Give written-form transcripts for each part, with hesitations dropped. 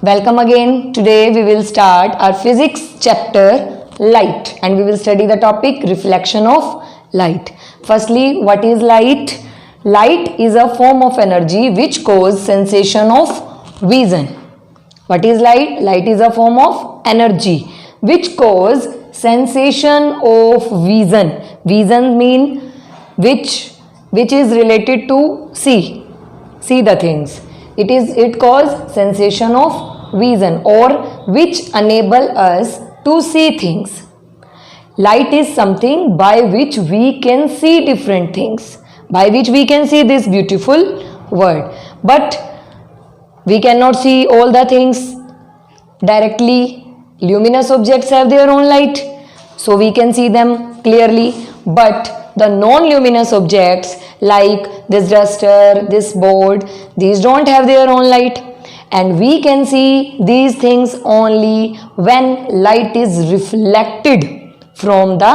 Welcome again. Today we will start our physics chapter light and we will study the topic reflection of light. Firstly, what is light? Light is a form of energy which causes sensation of vision. What is light? Light is a form of energy which causes sensation of vision. Vision mean which is related to see the things. It causes sensation of vision or which enable us to see things. Light is something by which we can see different things, by which we can see this beautiful world. But we cannot see all the things directly. Luminous objects have their own light, so we can see them clearly. But the non-luminous objects like this duster, this board, these don't have their own light, and we can see these things only when light is reflected from the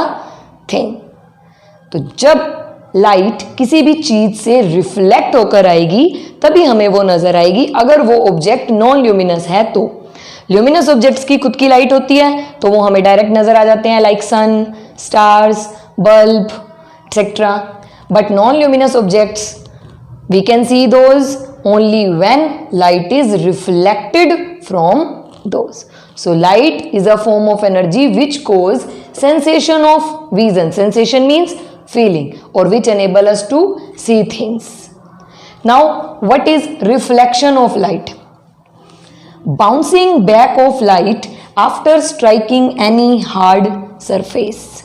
thing. तो जब light किसी भी चीज से reflect होकर आएगी तभी हमें वो नजर आएगी. अगर वो ऑब्जेक्ट नॉन ल्यूमिनस है तो ल्यूमिनस ऑब्जेक्ट्स की खुद की लाइट होती है तो वो हमें डायरेक्ट नजर आ जाते हैं, like sun, stars, bulb, etc. But non-luminous objects, we can see those only when light is reflected from those. So light is a form of energy which causes sensation of vision. Sensation means feeling, or which enable us to see things. Now, what is reflection of light? Bouncing back of light after striking any hard surface.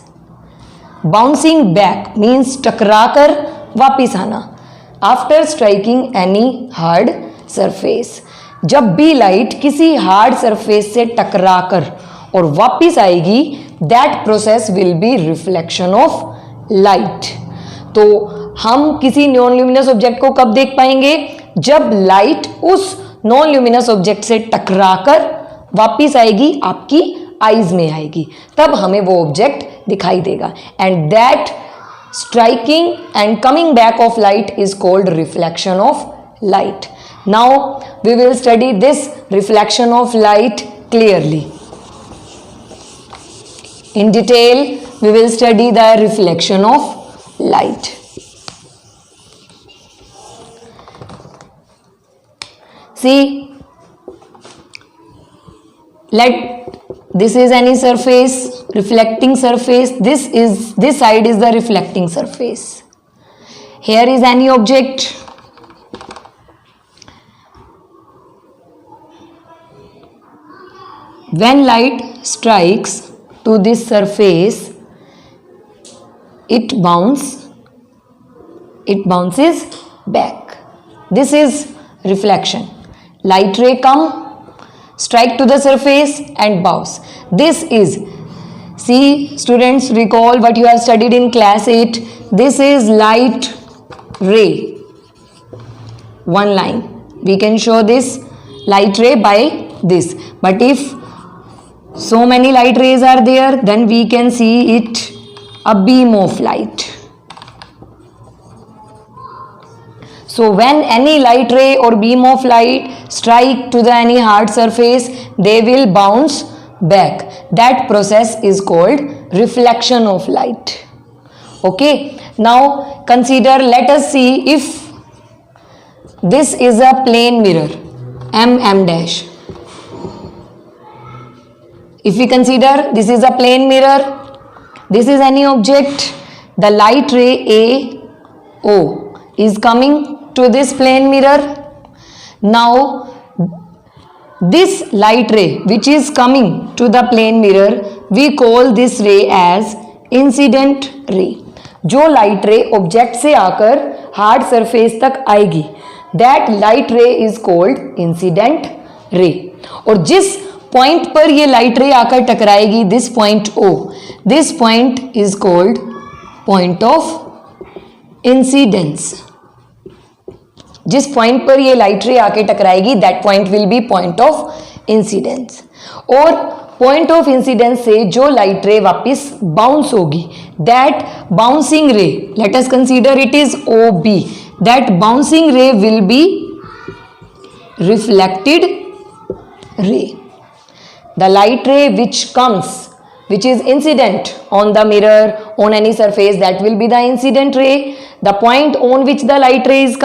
Bouncing back means टकराकर वापिस आना. After striking any hard surface, जब भी light किसी hard surface से टकराकर और वापिस आएगी, that process will be reflection of light. तो हम किसी नॉन ल्यूमिनस ऑब्जेक्ट को कब देख पाएंगे? जब लाइट उस नॉन ल्यूमिनस ऑब्जेक्ट से टकराकर वापिस आएगी, आपकी आईज में आएगी, तब हमें वो ऑब्जेक्ट दिखाई देगा. And that striking and coming back of light is called reflection of light. Now we will study this reflection of light clearly. In detail, we will study the reflection of light. See, this is any surface, reflecting surface. This side is the reflecting surface. Here is any object. When light strikes to this surface, it bounces back. This is reflection. Light ray come, strike to the surface and bounce. This is, see students, recall what you have studied in class 8. This is light ray. One line. We can show this light ray by this. But if so many light rays are there, then we can see it a beam of light. So when any light ray or beam of light strike to the any hard surface, they will bounce back. That process is called reflection of light. Okay, now consider, let us see if this is a plane mirror, M dash. If we consider this is a plane mirror, this is any object, the light ray AO is coming to this plane mirror. Now this light ray which is coming to the plane mirror, we call this ray as incident ray. जो light ray object से आकर hard surface तक आएगी, that light ray is called incident ray. और जिस point पर ये light ray आकर टकराएगी, this point O, this point is called point of incidence. जिस पॉइंट पर ये लाइट रे आके टकराएगी, that point will be point of incidence. और पॉइंट ऑफ इंसिडेंस से जो लाइट रे वापस बाउंस होगी, that bouncing ray, let us consider it is OB, that bouncing रे will be reflected ray. The light ray which is incident on the mirror, on any surface, that will be the incident ray. The point on which the light ray is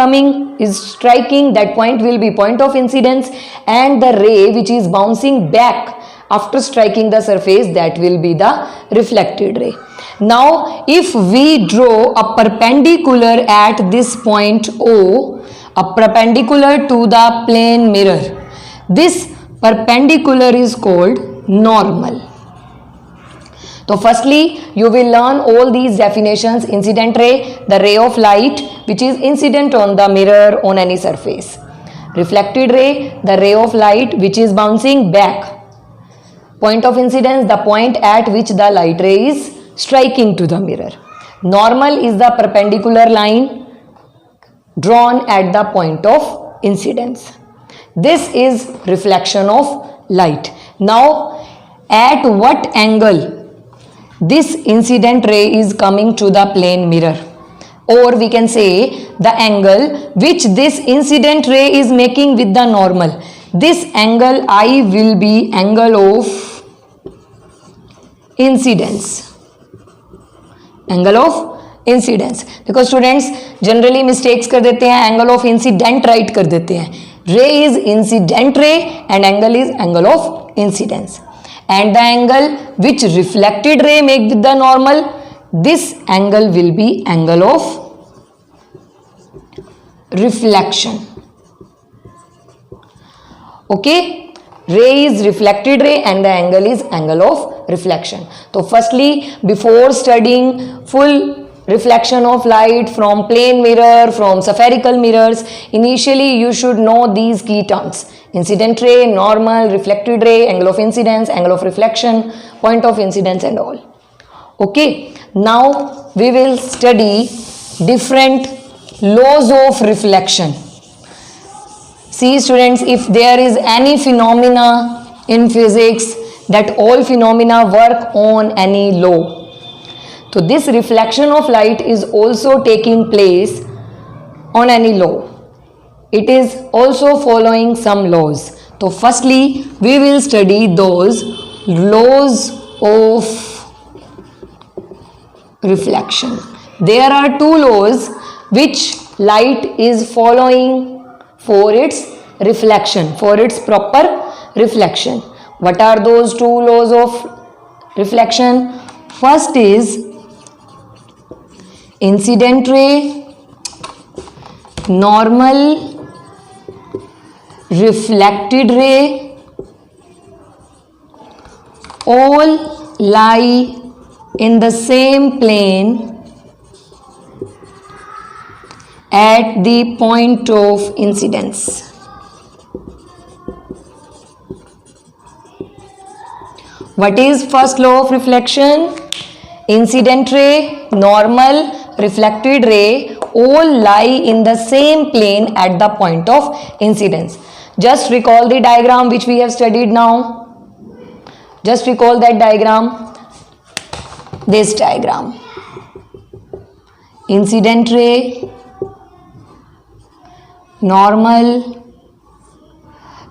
striking, that point will be point of incidence, and the ray which is bouncing back after striking the surface, that will be the reflected ray. Now if we draw a perpendicular at this point O, a perpendicular to the plane mirror, this perpendicular is called normal. So firstly you will learn all these definitions: incident ray, the ray of light which is incident on the mirror, on any surface; reflected ray, the ray of light which is bouncing back; point of incidence, the point at which the light ray is striking to the mirror; normal is the perpendicular line drawn at the point of incidence. This is reflection of light. Now at what angle this incident ray is coming to the plane mirror, or we can say the angle which this incident ray is making with the normal, this angle I will be angle of incidence. Angle of incidence, because students generally mistakes कर देते हैं, angle of incident write कर देते हैं. Ray is incident ray and angle is angle of incidence. And the angle which reflected ray make with the normal, this angle will be angle of reflection. Okay, ray is reflected ray and the angle is angle of reflection. So firstly, before studying full reflection of light from plane mirror, from spherical mirrors, initially you should know these key terms: incident ray, normal, reflected ray, angle of incidence, angle of reflection, point of incidence and all. Okay, now we will study different laws of reflection. See students, if there is any phenomena in physics, that all phenomena work on any law. So this reflection of light is also taking place on any law. It is also following some laws. So firstly, we will study those laws of reflection. There are two laws which light is following for its reflection, for its proper reflection. What are those two laws of reflection? First is incident ray, normal, reflected ray, all lie in the same plane at the point of incidence. What is first law of reflection? Incident ray, normal, reflected ray all lie in the same plane at the point of incidence. Just recall the diagram which we have studied now. Just recall that diagram. This diagram. Incident ray, normal,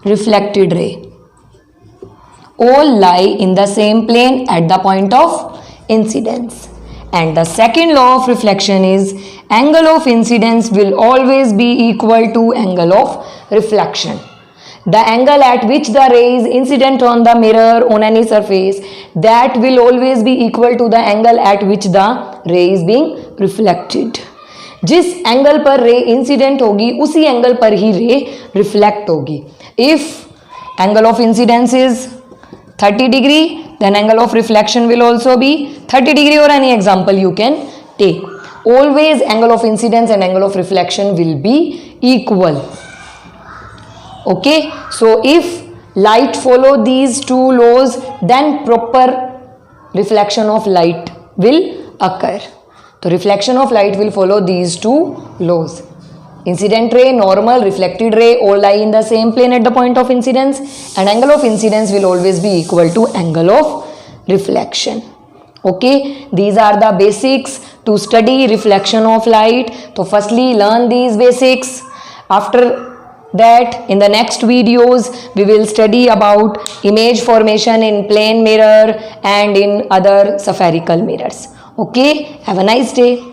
reflected ray all lie in the same plane at the point of incidence. And the second law of reflection is angle of incidence will always be equal to angle of reflection. The angle at which the ray is incident on the mirror, on any surface, that will always be equal to the angle at which the ray is being reflected. जिस angle पर ray incident होगी उसी angle पर ही रे reflect होगी. If angle of incidence is 30 degree, then angle of reflection will also be 30 degree, or any example you can take. Always angle of incidence and angle of reflection will be equal. Okay, so if light follow these two laws, then proper reflection of light will occur. So reflection of light will follow these two laws. Incident ray, normal, reflected ray all lie in the same plane at the point of incidence, and angle of incidence will always be equal to angle of reflection. Okay, these are the basics to study reflection of light. So firstly learn these basics. After that in the next videos we will study about image formation in plane mirror and in other spherical mirrors. Okay, have a nice day.